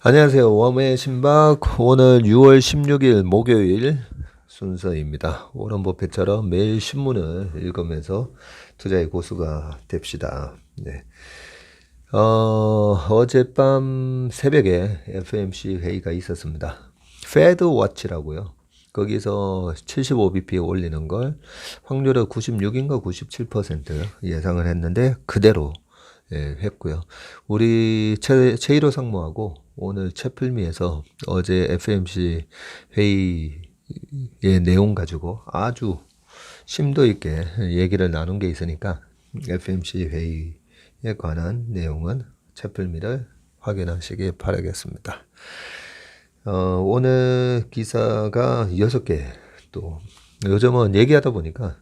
안녕하세요. 웜의 신박. 오늘 6월 16일 목요일 순서입니다. 워런 버핏처럼 매일 신문을 읽으면서 투자의 고수가 됩시다. 네. 어젯밤 새벽에 FOMC 회의가 있었습니다. 페드 워치라고요. 거기서 75bp 올리는 걸 확률을 96인가 97% 예상을 했는데 그대로 했고요. 우리 최일호 상무하고 오늘 채플미에서 어제 FMC 회의의 내용 가지고 아주 심도 있게 얘기를 나눈 게 있으니까 FMC 회의에 관한 내용은 채플미를 확인하시기 바라겠습니다. 오늘 기사가 6개 또 요즘은 얘기하다 보니까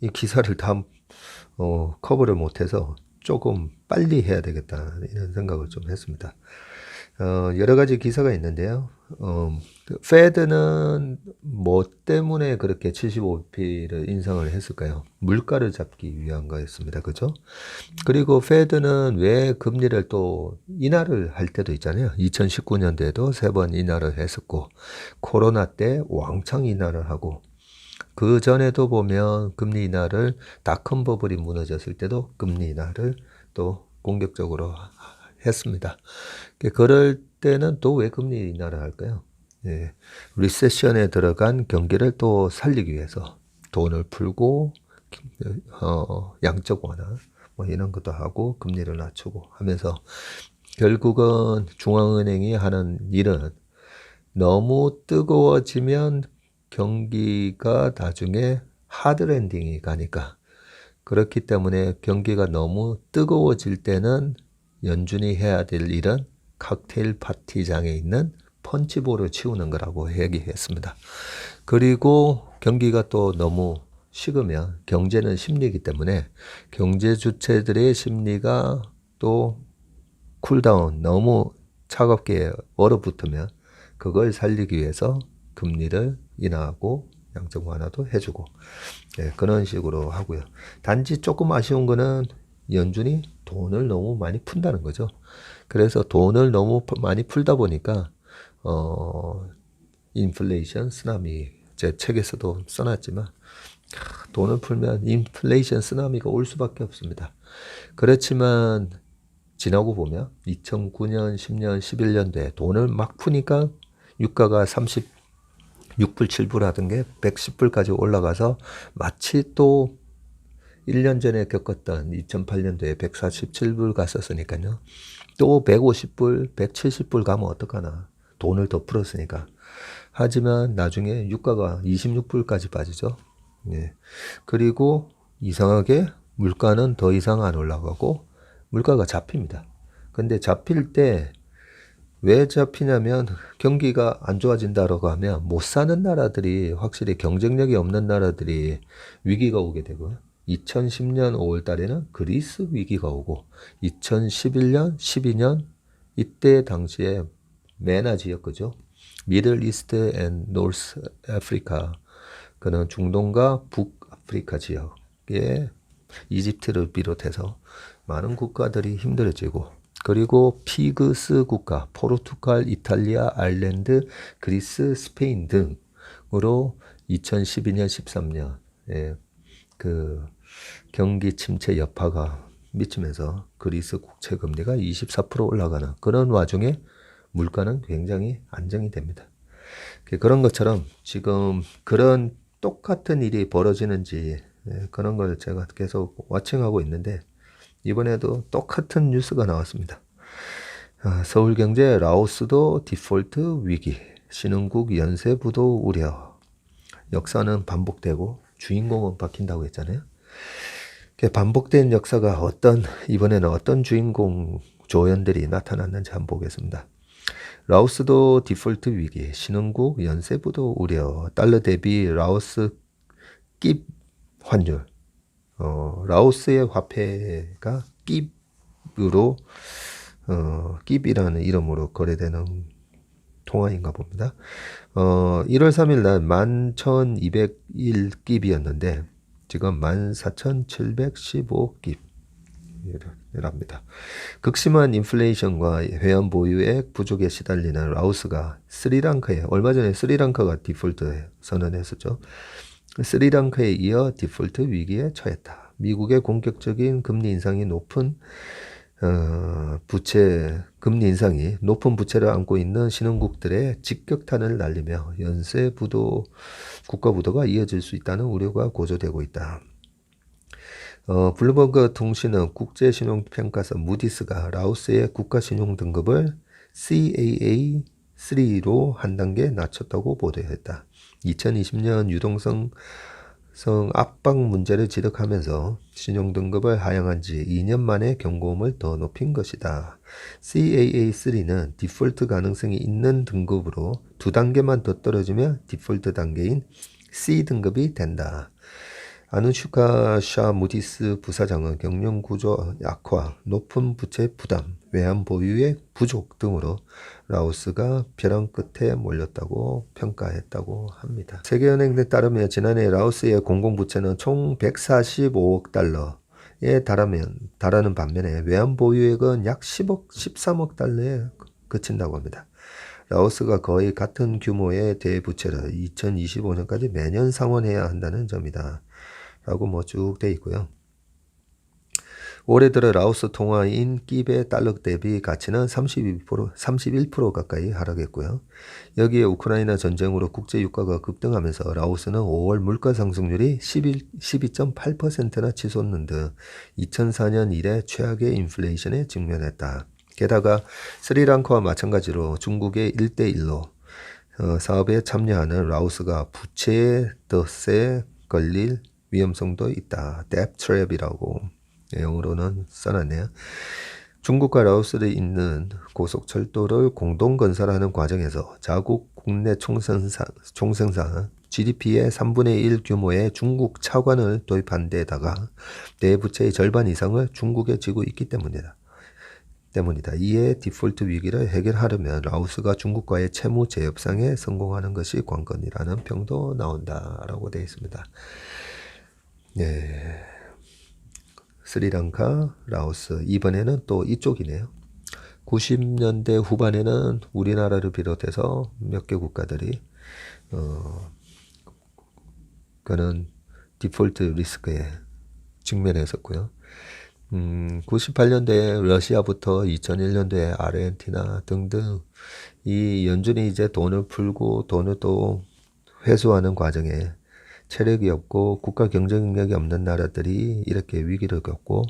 이 기사를 다 커버를 못해서 조금 빨리 해야 되겠다 이런 생각을 좀 했습니다. 여러 가지 기사가 있는데요. 페드는 뭐 때문에 그렇게 75bp를 인상을 했을까요? 물가를 잡기 위한 거였습니다. 그죠? 그리고 페드는 왜 금리를 또 인하를 할 때도 있잖아요. 2019년도에도 3번 인하를 했었고, 코로나 때 왕창 인하를 하고, 그 전에도 보면 금리 인하를 닷컴 버블이 무너졌을 때도 금리 인하를 또 공격적으로 했습니다. 그럴 때는 또 왜 금리 인하를 할까요? 예, 리세션에 들어간 경기를 또 살리기 위해서 돈을 풀고 양적 완화 뭐 이런 것도 하고 금리를 낮추고 하면서 결국은 중앙은행이 하는 일은 너무 뜨거워지면 경기가 나중에 하드랜딩이 가니까 그렇기 때문에 경기가 너무 뜨거워질 때는 연준이 해야 될 일은 칵테일 파티장에 있는 펀치볼을 치우는 거라고 얘기했습니다. 그리고 경기가 또 너무 식으면 경제는 심리이기 때문에 경제 주체들의 심리가 또 쿨다운 너무 차갑게 얼어붙으면 그걸 살리기 위해서 금리를 인하하고 양적 완화도 해주고 그런 식으로 하고요. 단지 조금 아쉬운 거는 연준이 돈을 너무 많이 푼다는 거죠. 그래서 돈을 너무 많이 풀다 보니까 인플레이션 쓰나미 제 책에서도 써놨지만 돈을 풀면 인플레이션 쓰나미가 올 수밖에 없습니다. 그렇지만 지나고 보면 2009년, 10년, 11년도에 돈을 막 푸니까 유가가 36불, 7불 하던 게 110불까지 올라가서 마치 또 1년 전에 겪었던 2008년도에 147불 갔었으니까요. 또 150불, 170불 가면 어떡하나. 돈을 더 풀었으니까. 하지만 나중에 유가가 26불까지 빠지죠. 네. 그리고 이상하게 물가는 더 이상 안 올라가고 물가가 잡힙니다. 근데 잡힐 때 왜 잡히냐면 경기가 안 좋아진다라고 하면 못 사는 나라들이 확실히 경쟁력이 없는 나라들이 위기가 오게 되고요. 2010년 5월 달에는 그리스 위기가 오고 2011년, 12년 이때 당시에 메나 지역 그죠? 미들 이스트 앤 노스 아프리카 그는 중동과 북아프리카 지역에 이집트를 비롯해서 많은 국가들이 힘들어지고 그리고 피그스 국가, 포르투갈, 이탈리아, 아일랜드, 그리스, 스페인 등으로 2012년, 13년에 그 경기 침체 여파가 미치면서 그리스 국채 금리가 24% 올라가는 그런 와중에 물가는 굉장히 안정이 됩니다. 그런 것처럼 지금 그런 똑같은 일이 벌어지는지 그런 걸 제가 계속 워칭하고 있는데 이번에도 똑같은 뉴스가 나왔습니다. 서울경제 라오스도 디폴트 위기, 신흥국 연쇄부도 우려. 역사는 반복되고 주인공은 바뀐다고 했잖아요. 반복된 역사가 이번에는 어떤 주인공 조연들이 나타났는지 한번 보겠습니다. 라오스도 디폴트 위기, 신흥국 연쇄부도 우려, 달러 대비 라오스 깁 환율. 라오스의 화폐가 깁으로 깁이라는 이름으로 거래되는 통화인가 봅니다. 1월 3일 날 11,201깁이었는데 지금 14,715깁. 이랍니다. 극심한 인플레이션과 회원 보유액 부족에 시달리는 라오스가 스리랑카에 얼마 전에 스리랑카가 디폴트 선언했었죠. 스리랑카에 이어 디폴트 위기에 처했다. 미국의 공격적인 금리 인상이 높은 금리 인상이 높은 부채를 안고 있는 신흥국들의 직격탄을 날리며 연쇄 국가 부도가 이어질 수 있다는 우려가 고조되고 있다. 블룸버그 통신은 국제신용평가사 무디스가 라오스의 국가신용 등급을 CAA3로 한 단계 낮췄다고 보도했다. 2020년 유동성 압박 문제를 지적하면서 신용등급을 하향한 지 2년 만에 경고음을 더 높인 것이다. CAA3는 디폴트 가능성이 있는 등급으로 2단계만 더 떨어지면 디폴트 단계인 C등급이 된다. 아누슈카 샤 무디스 부사장은 경영 구조 약화, 높은 부채 부담, 외환 보유의 부족 등으로 라오스가 벼랑 끝에 몰렸다고 평가했다고 합니다. 세계은행에 따르면 지난해 라오스의 공공부채는 총 145억 달러에 달하는 반면에 외환 보유액은 약 13억 달러에 그친다고 합니다. 라오스가 거의 같은 규모의 대부채를 2025년까지 매년 상환해야 한다는 점이다. 라고 쭉 돼 있고요. 올해 들어 라오스 통화인 끼베 달러 대비 가치는 31% 가까이 하락했고요. 여기에 우크라이나 전쟁으로 국제 유가가 급등하면서 라오스는 5월 물가 상승률이 12.8%나 치솟는 등 2004년 이래 최악의 인플레이션에 직면했다. 게다가 스리랑카와 마찬가지로 중국의 1대1로 사업에 참여하는 라오스가 부채의 덫에 걸릴 위험성도 있다. Debt Trap이라고 영어로는 써놨네요. 중국과 라오스를 잇는 고속철도를 공동 건설하는 과정에서 자국 국내 총생산 GDP의 3분의 1 규모의 중국 차관을 도입한 데다가 내부채의 절반 이상을 중국에 지고 있기 때문이다. 이에 디폴트 위기를 해결하려면 라오스가 중국과의 채무 재협상에 성공하는 것이 관건이라는 평도 나온다라고 되어 있습니다. 네, 스리랑카, 라오스 이번에는 또 이쪽이네요. 90년대 후반에는 우리나라를 비롯해서 몇 개 국가들이 그는 디폴트 리스크에 직면했었고요. 98년도에 러시아부터 2001년도에 아르헨티나 등등 이 연준이 이제 돈을 풀고 돈을 또 회수하는 과정에 체력이 없고 국가 경쟁력이 없는 나라들이 이렇게 위기를 겪고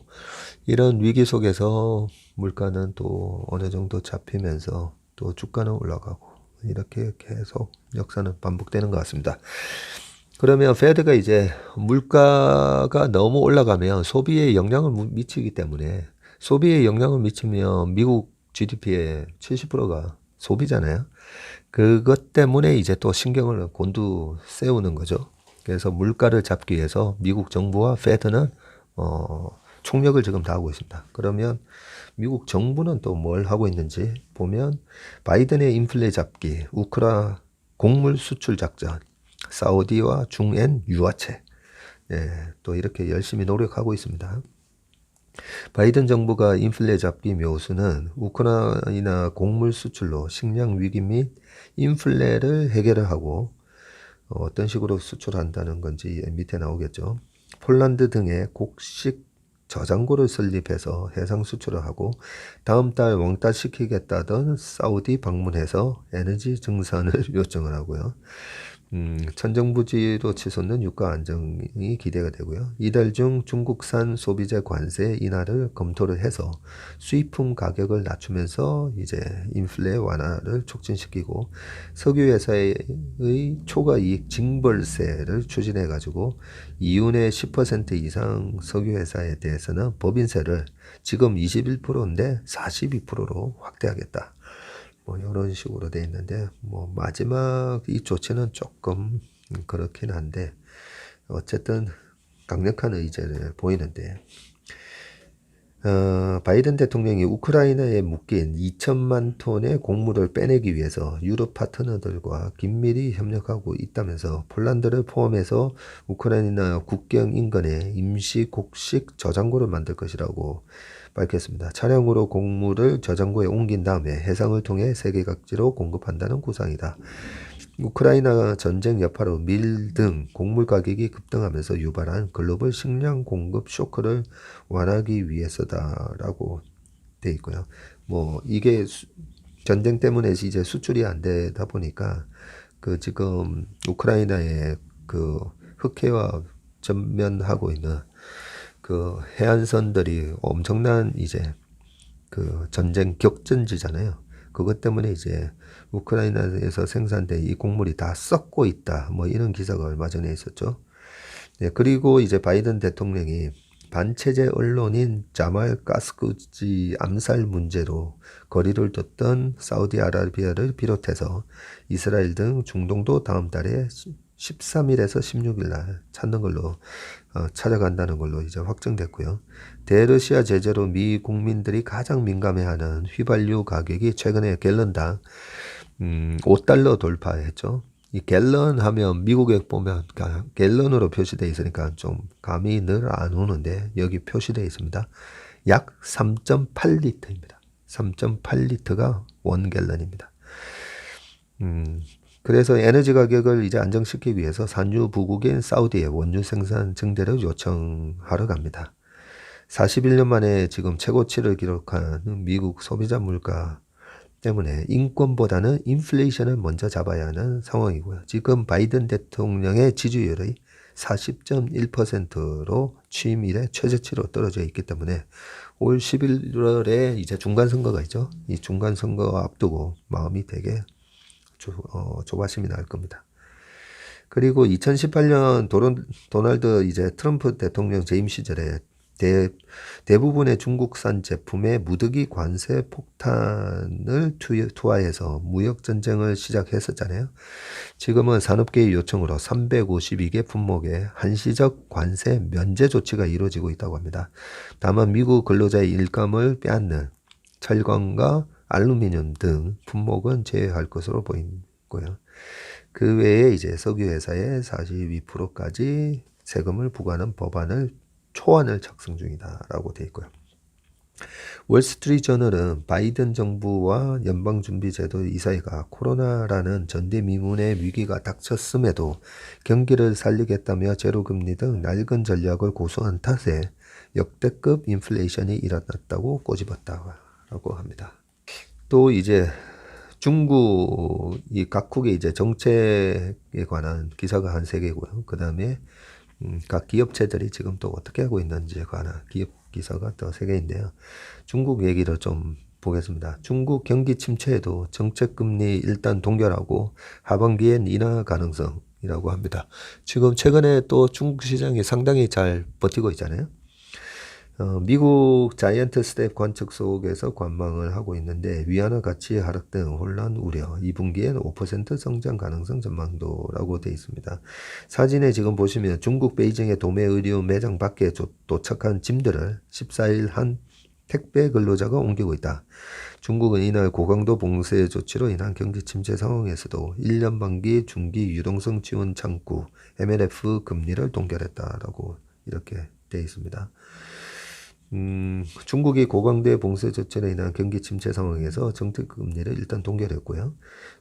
이런 위기 속에서 물가는 또 어느 정도 잡히면서 또 주가는 올라가고 이렇게 계속 역사는 반복되는 것 같습니다. 그러면 페드가 이제 물가가 너무 올라가면 소비에 영향을 미치기 때문에 소비에 영향을 미치면 미국 GDP의 70%가 소비잖아요. 그것 때문에 이제 또 신경을 곤두 세우는 거죠. 그래서 물가를 잡기 위해서 미국 정부와 페드는 총력을 지금 다하고 있습니다. 그러면 미국 정부는 또 뭘 하고 있는지 보면 바이든의 인플레 잡기, 우크라 곡물 수출 작전, 사우디와 중엔 유화채 또 이렇게 열심히 노력하고 있습니다. 바이든 정부가 인플레 잡기 묘수는 우크라이나 곡물 수출로 식량 위기 및 인플레를 해결하고 어떤 식으로 수출한다는 건지 밑에 나오겠죠. 폴란드 등의 곡식 저장고를 설립해서 해상 수출을 하고 다음 달 왕따시키겠다던 사우디 방문해서 에너지 증산을 요청을 하고요. 천정부지로 치솟는 유가 안정이 기대가 되고요. 이달 중 중국산 소비재 관세 인하를 검토를 해서 수입품 가격을 낮추면서 이제 인플레 완화를 촉진시키고 석유회사의 초과이익 징벌세를 추진해 가지고 이윤의 10% 이상 석유회사에 대해서는 법인세를 지금 21%인데 42%로 확대하겠다. 이런 식으로 돼 있는데 마지막 이 조치는 조금 그렇긴 한데 어쨌든 강력한 의지를 보이는데 바이든 대통령이 우크라이나에 묶인 2천만 톤의 곡물을 빼내기 위해서 유럽 파트너들과 긴밀히 협력하고 있다면서 폴란드를 포함해서 우크라이나 국경 인근에 임시 곡식 저장고를 만들 것이라고 밝혔습니다. 차량으로 곡물을 저장고에 옮긴 다음에 해상을 통해 세계 각지로 공급한다는 구상이다. 우크라이나 전쟁 여파로 밀 등 곡물 가격이 급등하면서 유발한 글로벌 식량 공급 쇼크를 완화하기 위해서다라고 돼 있고요. 뭐 이게 전쟁 때문에 이제 수출이 안 되다 보니까 그 지금 우크라이나의 그 흑해와 전면하고 있는 그 해안선들이 엄청난 이제 그 전쟁 격전지잖아요. 그것 때문에 이제 우크라이나에서 생산된 이 곡물이 다 썩고 있다. 뭐 이런 기사가 얼마 전에 있었죠. 네, 그리고 이제 바이든 대통령이 반체제 언론인 자말 카스쿠지 암살 문제로 거리를 뒀던 사우디아라비아를 비롯해서 이스라엘 등 중동도 다음 달에 13일에서 16일 날 찾는 걸로 찾아간다는 걸로 이제 확정됐고요. 대러시아 제재로 미 국민들이 가장 민감해하는 휘발유 가격이 최근에 갤런당 $5 돌파했죠. 이 갤런 하면 미국에 보면 갤런으로 표시되어 있으니까 좀 감이 늘 안 오는데 여기 표시되어 있습니다. 약 3.8리터입니다. 3.8리터가 1갤런입니다. 그래서 에너지 가격을 이제 안정시키기 위해서 산유 부국인 사우디에 원유 생산 증대를 요청하러 갑니다. 41년 만에 지금 최고치를 기록한 미국 소비자 물가 때문에 인권보다는 인플레이션을 먼저 잡아야 하는 상황이고요. 지금 바이든 대통령의 지지율이 40.1%로 취임 이래 최저치로 떨어져 있기 때문에 올 11월에 이제 중간선거가 있죠. 이 중간선거 앞두고 마음이 되게 조바심이 날 겁니다. 그리고 2018년 도널드 이제 트럼프 대통령 재임 시절에 대부분의 중국산 제품에 무더기 관세 폭탄을 투하해서 무역 전쟁을 시작했었잖아요. 지금은 산업계의 요청으로 352개 품목에 한시적 관세 면제 조치가 이루어지고 있다고 합니다. 다만 미국 근로자의 일감을 빼앗는 철강과 알루미늄 등 품목은 제외할 것으로 보이고요. 그 외에 이제 석유 회사에 42%까지 세금을 부과하는 법안을 초안을 작성 중이다라고 되어 있고요. 월스트리트저널은 바이든 정부와 연방준비제도 이사회가 코로나라는 전대미문의 위기가 닥쳤음에도 경기를 살리겠다며 제로금리 등 낡은 전략을 고수한 탓에 역대급 인플레이션이 일어났다고 꼬집었다고 합니다. 또 이제 중국이 각국의 이제 정책에 관한 기사가 한 3개고요. 그 다음에 각 기업체들이 지금 또 어떻게 하고 있는지에 관한 기업 기사가 또 3개인데요. 중국 얘기를 좀 보겠습니다. 중국 경기 침체에도 정책금리 일단 동결하고 하반기엔 인하 가능성이라고 합니다. 지금 최근에 또 중국 시장이 상당히 잘 버티고 있잖아요. 미국 자이언트 스텝 관측 속에서 관망을 하고 있는데 위안화 가치 하락 등 혼란 우려 2분기엔 5% 성장 가능성 전망도라고 되어 있습니다. 사진에 지금 보시면 중국 베이징의 도매 의류 매장 밖에 도착한 짐들을 14일 한 택배 근로자가 옮기고 있다. 중국은 이날 고강도 봉쇄 조치로 인한 경기 침체 상황에서도 1년 반기 중기 유동성 지원 창구 MLF 금리를 동결했다라고 이렇게 되어 있습니다. 중국이 고강도의 봉쇄 조치로 인한 경기 침체 상황에서 정책금리를 일단 동결했고요.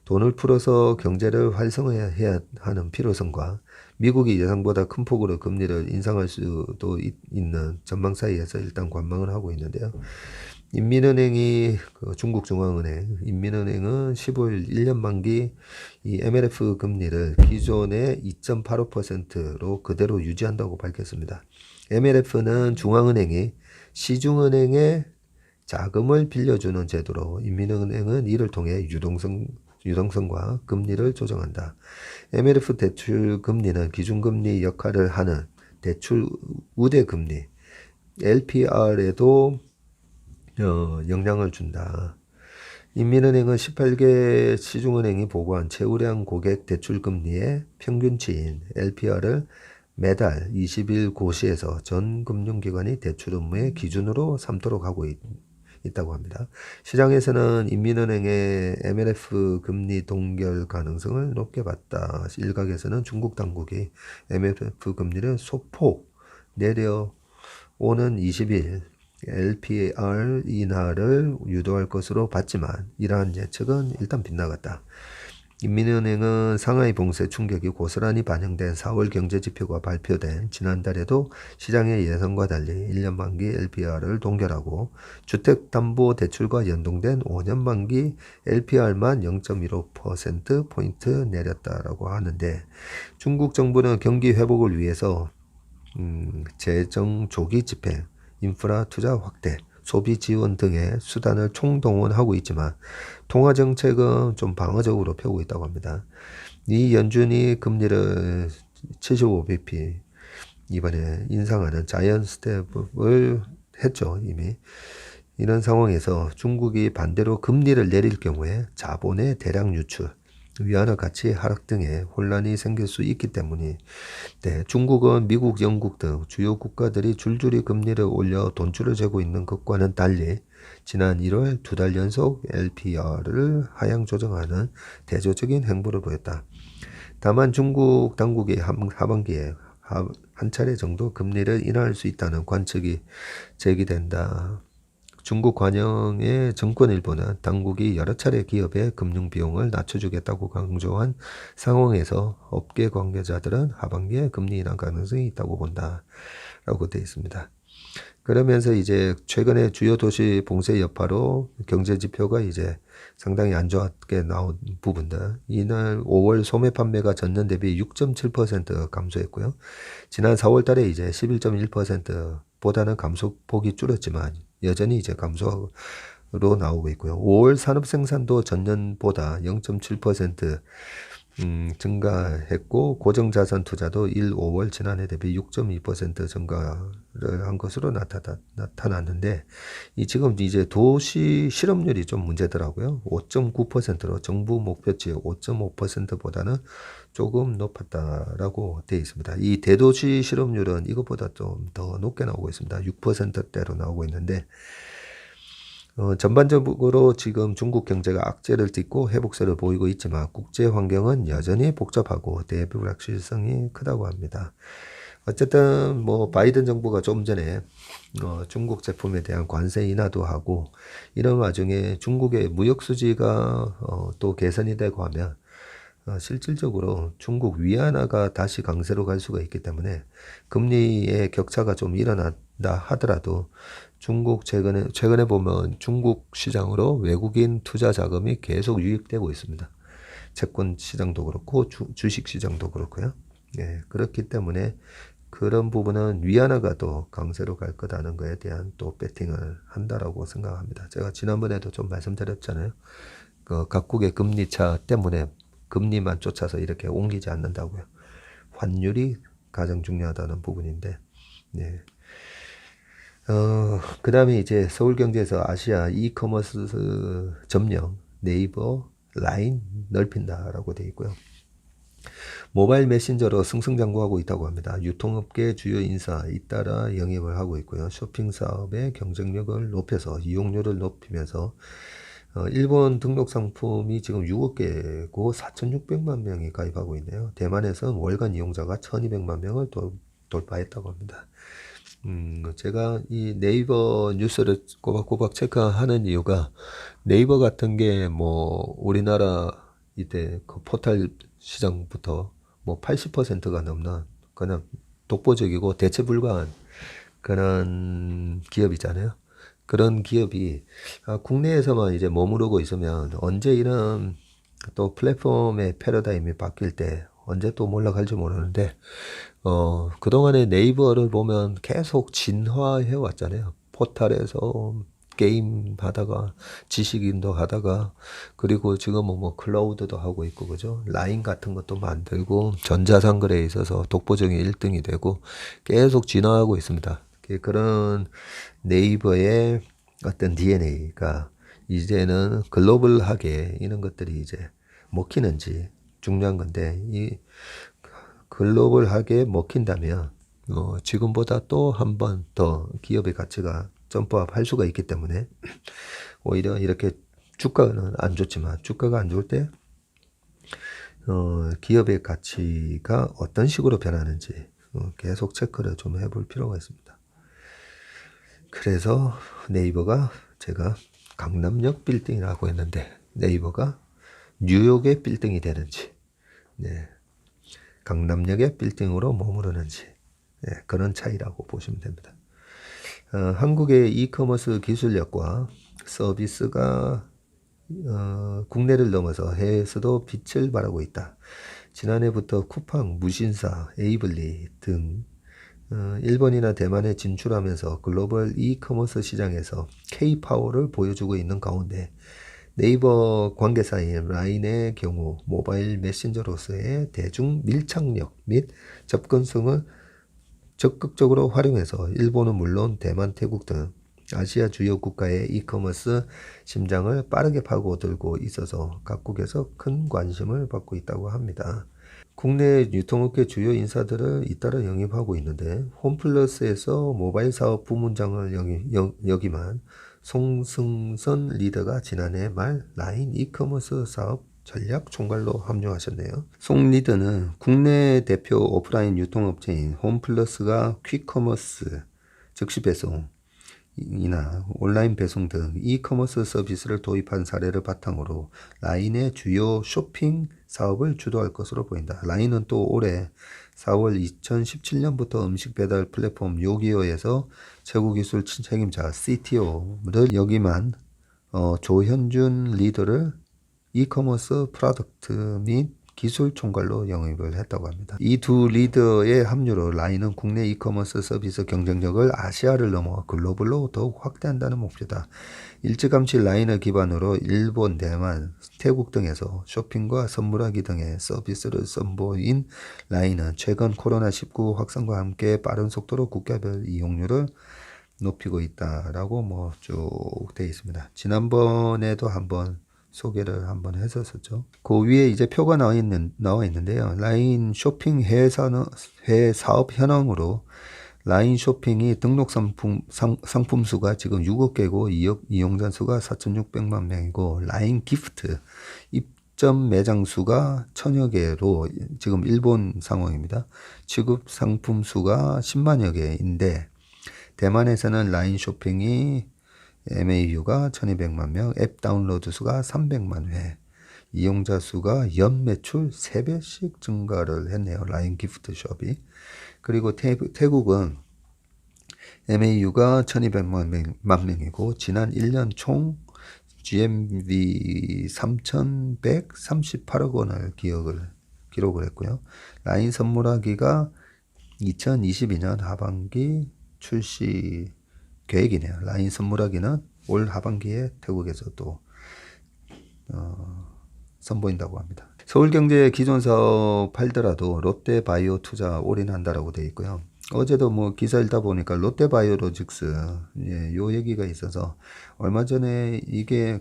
돈을 풀어서 경제를 활성화해야 하는 필요성과 미국이 예상보다 큰 폭으로 금리를 인상할 수도 있는 전망 사이에서 일단 관망을 하고 있는데요. 인민은행이 중국 중앙은행 인민은행은 15일 1년 만기 이 MLF 금리를 기존의 2.85%로 그대로 유지한다고 밝혔습니다. MLF는 중앙은행이 시중은행에 자금을 빌려주는 제도로 인민은행은 이를 통해 유동성과 금리를 조정한다. MLF 대출 금리는 기준금리 역할을 하는 대출 우대금리 LPR에도 영향을 준다. 인민은행은 18개 시중은행이 보고한 최우량 고객 대출금리의 평균치인 LPR을 매달 20일 고시에서 전 금융기관이 대출 업무의 기준으로 삼도록 하고 있다고 합니다. 시장에서는 인민은행의 MLF 금리 동결 가능성을 높게 봤다. 일각에서는 중국 당국이 MLF 금리를 소폭 내려오는 20일 LPR 인하를 유도할 것으로 봤지만 이러한 예측은 일단 빗나갔다. 인민은행은 상하이 봉쇄 충격이 고스란히 반영된 4월 경제지표가 발표된 지난달에도 시장의 예상과 달리 1년 만기 LPR을 동결하고 주택담보대출과 연동된 5년 만기 LPR만 0.15%포인트 내렸다라고 하는데 중국 정부는 경기 회복을 위해서 재정 조기 집행, 인프라 투자 확대, 소비 지원 등의 수단을 총동원하고 있지만 통화정책은 좀 방어적으로 펴고 있다고 합니다. 이 연준이 금리를 75bp 이번에 인상하는 자이언트 스텝을 했죠, 이미. 이런 상황에서 중국이 반대로 금리를 내릴 경우에 자본의 대량 유출, 위안화 가치 하락 등의 혼란이 생길 수 있기 때문에 중국은 미국, 영국 등 주요 국가들이 줄줄이 금리를 올려 돈줄을 재고 있는 것과는 달리 지난 1월 2달 연속 LPR을 하향 조정하는 대조적인 행보를 보였다. 다만 중국 당국이 하반기에 한 차례 정도 금리를 인하할 수 있다는 관측이 제기된다. 중국 관영의 정권 일부는 당국이 여러 차례 기업의 금융 비용을 낮춰주겠다고 강조한 상황에서 업계 관계자들은 하반기에 금리 인하 가능성이 있다고 본다라고 되어 있습니다. 그러면서 이제 최근에 주요 도시 봉쇄 여파로 경제 지표가 이제 상당히 안 좋게 나온 부분들. 이날 5월 소매 판매가 전년 대비 6.7% 감소했고요. 지난 4월 달에 이제 11.1%보다는 감소폭이 줄었지만 여전히 이제 감소로 나오고 있고요. 5월 산업 생산도 전년보다 0.7% 증가했고 고정자산 투자도 5월 지난해 대비 6.2% 증가를 한 것으로 나타났는데 지금 이제 도시 실업률이 좀 문제더라고요. 5.9%로 정부 목표치 5.5%보다는 조금 높았다라고 되어 있습니다. 이 대도시 실업률은 이것보다 좀 더 높게 나오고 있습니다. 6%대로 나오고 있는데 전반적으로 지금 중국 경제가 악재를 딛고 회복세를 보이고 있지만 국제 환경은 여전히 복잡하고 대불확실성이 크다고 합니다. 어쨌든 뭐 바이든 정부가 좀 전에 중국 제품에 대한 관세 인하도 하고 이런 와중에 중국의 무역 수지가 또 개선이 되고 하면 실질적으로 중국 위안화가 다시 강세로 갈 수가 있기 때문에 금리의 격차가 좀 일어난다 하더라도 중국 최근에 보면 중국 시장으로 외국인 투자 자금이 계속 유입되고 있습니다. 채권 시장도 그렇고 주식 시장도 그렇고요. 예, 그렇기 때문에 그런 부분은 위안화가 더 강세로 갈 거다는 것에 대한 또 배팅을 한다라고 생각합니다. 제가 지난번에도 좀 말씀드렸잖아요. 각국의 금리 차 때문에 금리만 쫓아서 이렇게 옮기지 않는다고요. 환율이 가장 중요하다는 부분인데, 네. 그 다음에 이제 서울경제에서 아시아 이커머스 점령, 네이버, 라인 넓힌다라고 되어 있고요. 모바일 메신저로 승승장구하고 있다고 합니다. 유통업계 주요 인사 잇따라 영입을 하고 있고요. 쇼핑 사업의 경쟁력을 높여서 이용률을 높이면서 일본 등록 상품이 지금 6억 개고 4,600만 명이 가입하고 있네요. 대만에서는 월간 이용자가 1,200만 명을 돌파했다고 합니다. 제가 이 네이버 뉴스를 꼬박꼬박 체크하는 이유가 네이버 같은 게 뭐 우리나라 이때 그 포털 시장부터 뭐 80%가 넘는 그냥 독보적이고 대체 불가한 그런 기업이잖아요. 그런 기업이 국내에서만 이제 머무르고 있으면 언제 이런 또 플랫폼의 패러다임이 바뀔 때 언제 또 몰락할지 모르는데 그동안에 네이버를 보면 계속 진화해 왔잖아요. 포털에서 게임 하다가 지식인도 하다가 그리고 지금은 뭐 클라우드도 하고 있고 그죠. 라인 같은 것도 만들고 전자상거래에 있어서 독보적인 1등이 되고 계속 진화하고 있습니다. 그런 네이버의 어떤 DNA가 이제는 글로벌하게 이런 것들이 이제 먹히는지 중요한 건데 글로벌하게 먹힌다면 지금보다 또 한 번 더 기업의 가치가 점프업 할 수가 있기 때문에 오히려 이렇게 주가는 안 좋지만 주가가 안 좋을 때 기업의 가치가 어떤 식으로 변하는지 계속 체크를 좀 해볼 필요가 있습니다. 그래서 네이버가 제가 강남역 빌딩이라고 했는데 네이버가 뉴욕의 빌딩이 되는지 네, 강남역의 빌딩으로 머무르는지 네, 그런 차이라고 보시면 됩니다. 한국의 이커머스 기술력과 서비스가 국내를 넘어서 해외에서도 빛을 발하고 있다. 지난해부터 쿠팡, 무신사, 에이블리 등 일본이나 대만에 진출하면서 글로벌 이커머스 시장에서 K-파워를 보여주고 있는 가운데 네이버 관계사인 라인의 경우 모바일 메신저로서의 대중 밀착력 및 접근성을 적극적으로 활용해서 일본은 물론 대만, 태국 등 아시아 주요 국가의 이커머스 심장을 빠르게 파고들고 있어서 각국에서 큰 관심을 받고 있다고 합니다. 국내 유통업계 주요 인사들을 잇따라 영입하고 있는데 홈플러스에서 모바일 사업 부문장을 역임한 송승선 리더가 지난해 말 라인 이커머스 사업 전략 총괄로 합류하셨네요. 송 리더는 국내 대표 오프라인 유통업체인 홈플러스가 퀵커머스 즉시 배송이나 온라인 배송 등 이커머스 서비스를 도입한 사례를 바탕으로 라인의 주요 쇼핑 사업을 주도할 것으로 보인다. 라인은 또 올해 4월 2017년부터 음식 배달 플랫폼 요기요에서 최고 기술 책임자 CTO를 역임한 조현준 리더를 이커머스 프로덕트 및 기술 총괄로 영입을 했다고 합니다. 이 두 리더의 합류로 라인은 국내 이커머스 서비스 경쟁력을 아시아를 넘어 글로벌로 더욱 확대한다는 목표다. 일찌감치 라인을 기반으로 일본, 대만, 태국 등에서 쇼핑과 선물하기 등의 서비스를 선보인 라인은 최근 코로나19 확산과 함께 빠른 속도로 국가별 이용률을 높이고 있다라고 쭉 되어 있습니다. 지난번에도 한번 소개를 한번 했었죠. 그 위에 이제 표가 나와 있는데요. 라인 쇼핑 해외 사업 현황으로 라인 쇼핑이 등록 상품 수가 지금 6억 개고 이용자 수가 4,600만 명이고 라인 기프트 입점 매장 수가 1,000여 개로 지금 일본 상황입니다. 취급 상품 수가 10만여 개인데 대만에서는 라인 쇼핑이 MAU가 1200만 명, 앱 다운로드 수가 300만 회, 이용자 수가 연 매출 3배씩 증가를 했네요. 라인 기프트 숍이. 그리고 태국은 MAU가 1200만 명이고 지난 1년 총 GMV 3,138억 원을 기록을 했고요. 라인 선물하기가 2022년 하반기 출시 계획이네요. 라인 선물하기는 올 하반기에 태국에서 또 선보인다고 합니다. 서울경제 기존 사업 팔더라도 롯데바이오 투자 올인한다라고 되어 있고요. 어제도 기사 읽다 보니까 롯데바이오로직스 요 얘기가 있어서 얼마 전에 이게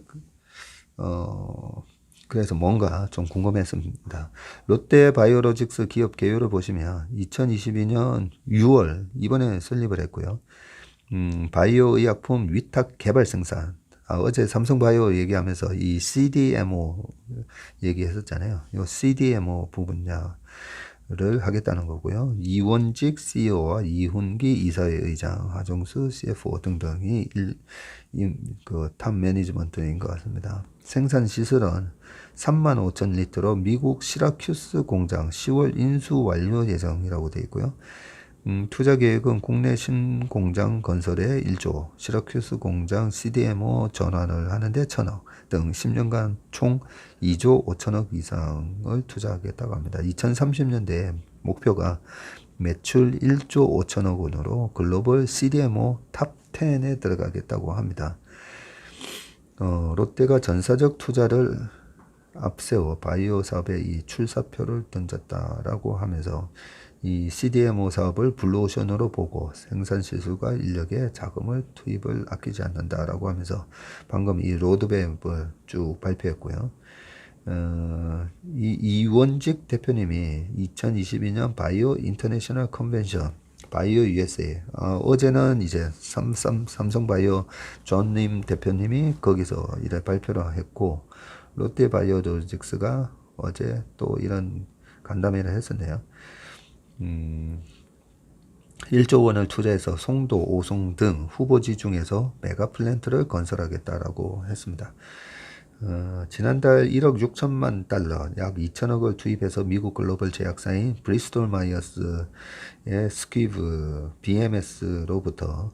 그래서 뭔가 좀 궁금했습니다. 롯데바이오로직스 기업 개요를 보시면 2022년 6월 이번에 설립을 했고요. 바이오 의약품 위탁 개발 생산. 어제 삼성바이오 얘기하면서 이 CDMO 얘기했었잖아요. 이 CDMO 부분야를 하겠다는 거고요. 이원직 CEO와 이훈기 이사회의장, 하정수 CFO 등등이 탑 매니지먼트인 것 같습니다. 생산 시설은 35,000 리터로 미국 시라큐스 공장 10월 인수 완료 예정이라고 되어 있고요. 투자 계획은 국내 신공장 건설에 1조, 시라큐스 공장 CDMO 전환을 하는데 1,000억 등 10년간 총 2조 5천억 이상을 투자하겠다고 합니다. 2030년대 목표가 매출 1조 5천억 원으로 글로벌 CDMO 탑 10에 들어가겠다고 합니다. 롯데가 전사적 투자를 앞세워 바이오 사업에 이 출사표를 던졌다라고 하면서 이 CDMO 사업을 블루오션으로 보고 생산 시설과 인력에 자금을 투입을 아끼지 않는다라고 하면서 방금 이 로드맵을 쭉 발표했고요. 이원직 대표님이 2022년 바이오 인터내셔널 컨벤션 바이오 USA 어제는 이제 삼성바이오 존님 대표님이 거기서 이래 발표를 했고 롯데바이오로직스가 어제 또 이런 간담회를 했었네요. 1조 원을 투자해서 송도, 오송 등 후보지 중에서 메가 플랜트를 건설하겠다라고 했습니다. 지난달 1억 6천만 달러, 약 2천억을 투입해서 미국 글로벌 제약사인 브리스톨 마이어스의 스퀴브 BMS로부터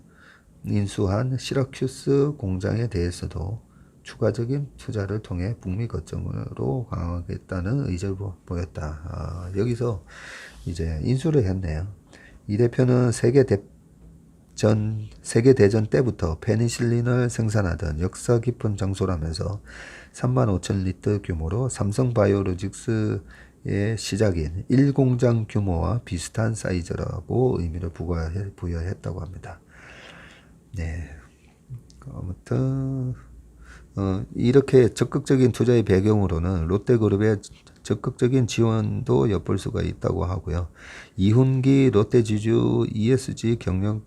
인수한 시라큐스 공장에 대해서도 추가적인 투자를 통해 북미 거점으로 강화하겠다는 의지를 보였다. 여기서 이제 인수를 했네요. 이 대표는 세계대전 때부터 페니실린을 생산하던 역사 깊은 장소라면서 3만 5천 리터 규모로 삼성바이오로직스의 시작인 1공장 규모와 비슷한 사이즈라고 의미를 부여했다고 합니다. 네. 아무튼 이렇게 적극적인 투자의 배경으로는 롯데그룹의 적극적인 지원도 엿볼 수가 있다고 하고요. 이훈기 롯데지주 ESG 경영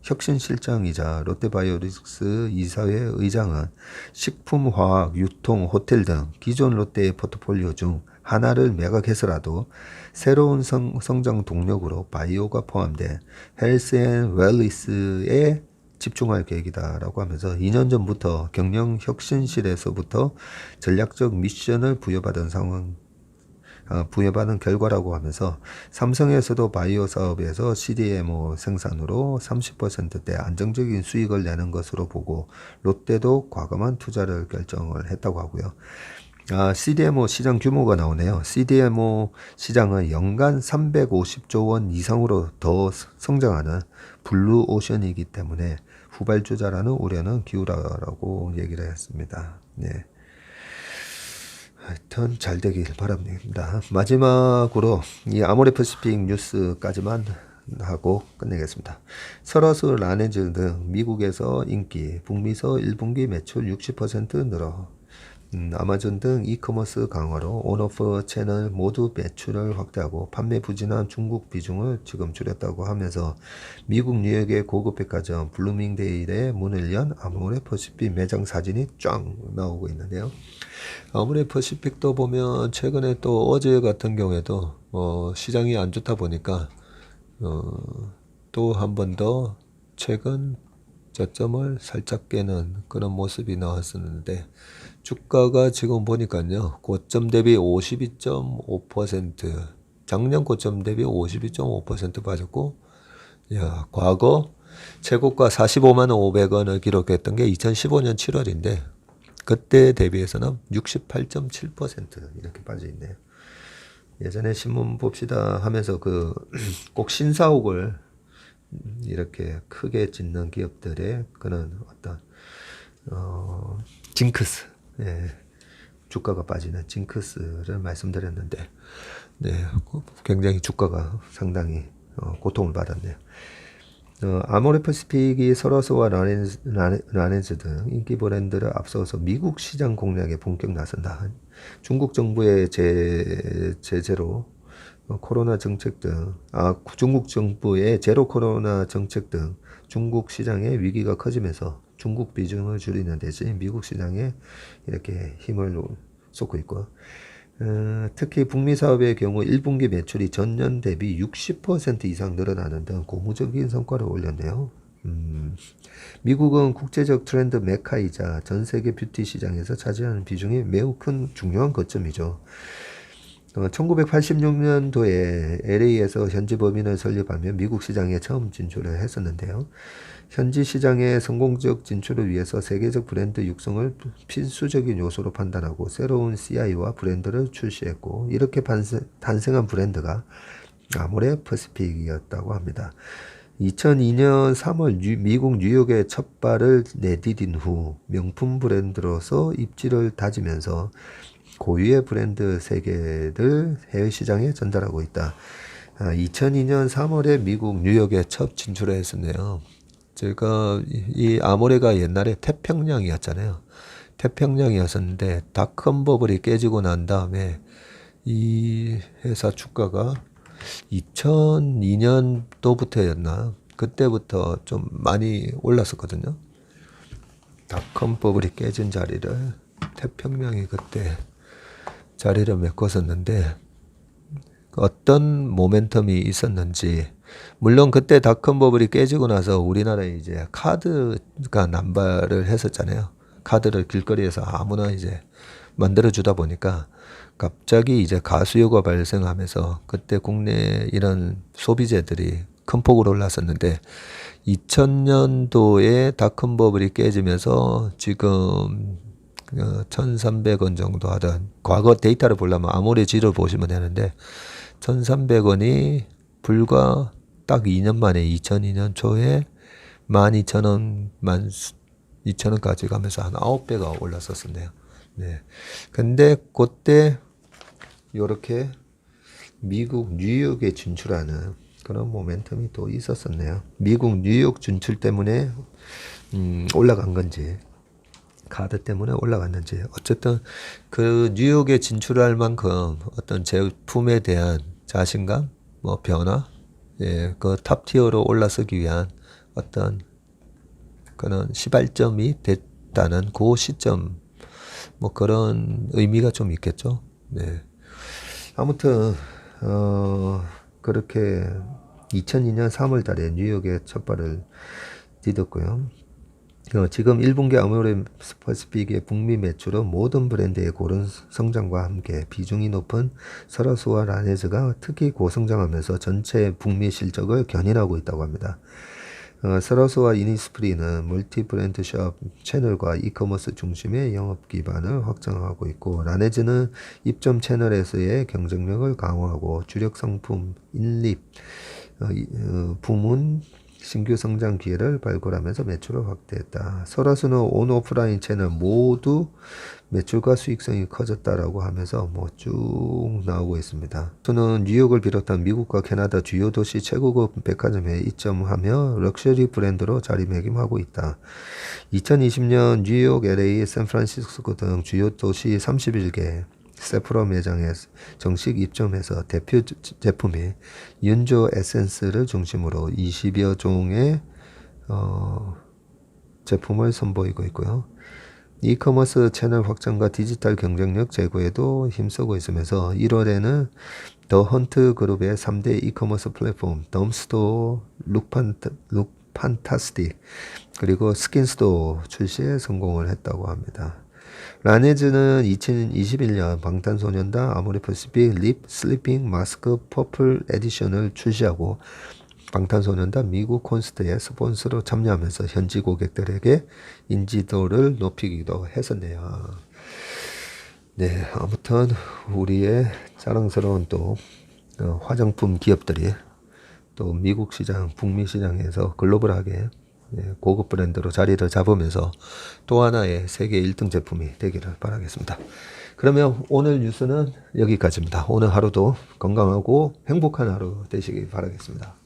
혁신실장이자 롯데바이오로직스 이사회 의장은 식품, 화학, 유통, 호텔 등 기존 롯데의 포트폴리오 중 하나를 매각해서라도 새로운 성장 동력으로 바이오가 포함된 헬스 앤 웰리스에 집중할 계획이다라고 하면서 2년 전부터 경영혁신실에서부터 전략적 미션을 부여받은 결과라고 하면서 삼성에서도 바이오 사업에서 CDMO 생산으로 30%대 안정적인 수익을 내는 것으로 보고 롯데도 과감한 투자를 결정을 했다고 하고요. CDMO 시장 규모가 나오네요. CDMO 시장은 연간 350조 원 이상으로 더 성장하는 블루 오션이기 때문에 후발주자라는 우려는 기울어라고 얘기를 했습니다. 네. 하여튼 잘 되길 바랍니다. 마지막으로 이 아모레퍼시픽 뉴스까지만 하고 끝내겠습니다. 설화수 라네즈 등 미국에서 인기, 북미서 1분기 매출 60% 늘어 아마존 등 이커머스 강화로 온오프 채널 모두 매출을 확대하고 판매 부진한 중국 비중을 지금 줄였다고 하면서 미국 뉴욕의 고급 백화점 블루밍데일에 문을 연 아모레퍼시픽 매장 사진이 쫙 나오고 있는데요. 아모레퍼시픽도 보면 최근에 또 어제 같은 경우에도 시장이 안 좋다 보니까 또 한 번 더 최근 저점을 살짝 깨는 그런 모습이 나왔었는데 주가가 지금 보니까요 고점 대비 52.5% 작년 고점 대비 52.5% 빠졌고 과거 최고가 45만 500원을 기록했던 게 2015년 7월인데 그때 대비해서는 68.7% 이렇게 빠져 있네요. 예전에 신문 봅시다 하면서 꼭 신사옥을 이렇게 크게 짓는 기업들의 그런 어떤 징크스, 주가가 빠지는 징크스를 말씀드렸는데, 굉장히 주가가 상당히 고통을 받았네요. 아모레퍼시픽이 설화수와 라넨즈 등 인기 브랜드를 앞서서 미국 시장 공략에 본격 나선다. 중국 정부의 제재로 코로나 정책 등, 중국 정부의 제로 코로나 정책 등 중국 시장의 위기가 커지면서 중국 비중을 줄이는 대신 미국 시장에 이렇게 힘을 쏟고 있고, 특히 북미 사업의 경우 1분기 매출이 전년 대비 60% 이상 늘어나는 등 고무적인 성과를 올렸네요. 미국은 국제적 트렌드 메카이자 전 세계 뷰티 시장에서 차지하는 비중이 매우 큰 중요한 거점이죠. 1986년도에 LA에서 현지 법인을 설립하며 미국 시장에 처음 진출을 했었는데요. 현지 시장의 성공적 진출을 위해서 세계적 브랜드 육성을 필수적인 요소로 판단하고 새로운 CI와 브랜드를 출시했고 이렇게 탄생한 브랜드가 아모레퍼시픽이었다고 합니다. 2002년 3월 미국 뉴욕에 첫 발을 내디딘 후 명품 브랜드로서 입지를 다지면서 고유의 브랜드 세계를 해외 시장에 전달하고 있다. 2002년 3월에 미국 뉴욕에 첫 진출을 했었네요. 제가 이 아모레가 옛날에 태평양이었잖아요. 태평양이었었는데 닷컴 버블이 깨지고 난 다음에 이 회사 주가가 2002년도부터였나 그때부터 좀 많이 올랐었거든요. 닷컴 버블이 깨진 자리를 태평양이 그때 자리를 메꿨었는데 어떤 모멘텀이 있었는지, 물론 그때 닷컴 버블이 깨지고 나서 우리나라에 이제 카드가 남발을 했었잖아요. 카드를 길거리에서 아무나 이제 만들어 주다 보니까 갑자기 이제 가수요가 발생하면서 그때 국내 이런 소비재들이 큰 폭으로 올랐었는데 2000년도에 닷컴 버블이 깨지면서 지금 1300원 정도 하던, 과거 데이터를 보려면 아모레지를 보시면 되는데 1300원이 불과 딱 2년 만에 2002년 초에 12,000원, 12,000원까지 가면서 한 9배가 올랐었었네요. 네. 근데 그때 요렇게 미국 뉴욕에 진출하는 그런 모멘텀이 또 있었었네요. 미국 뉴욕 진출 때문에 올라간 건지 카드 때문에 올라갔는지, 어쨌든 그 뉴욕에 진출할 만큼 어떤 제품에 대한 자신감, 뭐 변화, 예, 그 탑티어로 올라서기 위한 어떤 그런 시발점이 됐다는 그 시점, 뭐 그런 의미가 좀 있겠죠. 네. 아무튼 그렇게 2002년 3월 달에 뉴욕에 첫 발을 디뎠고요. 지금 1분기 아모레 퍼시픽의 북미 매출은 모든 브랜드의 고른 성장과 함께 비중이 높은 서라스와 라네즈가 특히 고성장하면서 전체 북미 실적을 견인하고 있다고 합니다. 서라스와 이니스프리는 멀티 브랜드 샵 채널과 이커머스 중심의 영업 기반을 확장하고 있고, 라네즈는 입점 채널에서의 경쟁력을 강화하고 주력 상품 인립 부문 신규 성장 기회를 발굴하면서 매출을 확대했다. 서라스는 온 오프라인 채널 모두 매출과 수익성이 커졌다라고 하면서 뭐 쭉 나오고 있습니다. 저는 뉴욕을 비롯한 미국과 캐나다 주요 도시 최고급 백화점에 입점하며 럭셔리 브랜드로 자리매김하고 있다. 2020년 뉴욕, LA, 샌프란시스코 등 주요 도시 31개 세프로 매장에 정식 입점해서 대표 제품이 윤조 에센스를 중심으로 20여 종의 제품을 선보이고 있고요. 이커머스 채널 확장과 디지털 경쟁력 제고에도 힘쓰고 있으면서 1월에는 더 헌트 그룹의 3대 이커머스 플랫폼 덤스토어, 룩판타스틱 그리고 스킨스토어 출시에 성공을 했다고 합니다. 라네즈는 2021년 방탄소년단 아모레퍼시픽 립 슬리핑 마스크 퍼플 에디션을 출시하고 방탄소년단 미국 콘서트에 스폰서로 참여하면서 현지 고객들에게 인지도를 높이기도 했었네요. 네, 아무튼 우리의 자랑스러운 또 화장품 기업들이 또 미국 시장, 북미 시장에서 글로벌하게 고급 브랜드로 자리를 잡으면서 또 하나의 세계 1등 제품이 되기를 바라겠습니다. 그러면 오늘 뉴스는 여기까지입니다. 오늘 하루도 건강하고 행복한 하루 되시길 바라겠습니다.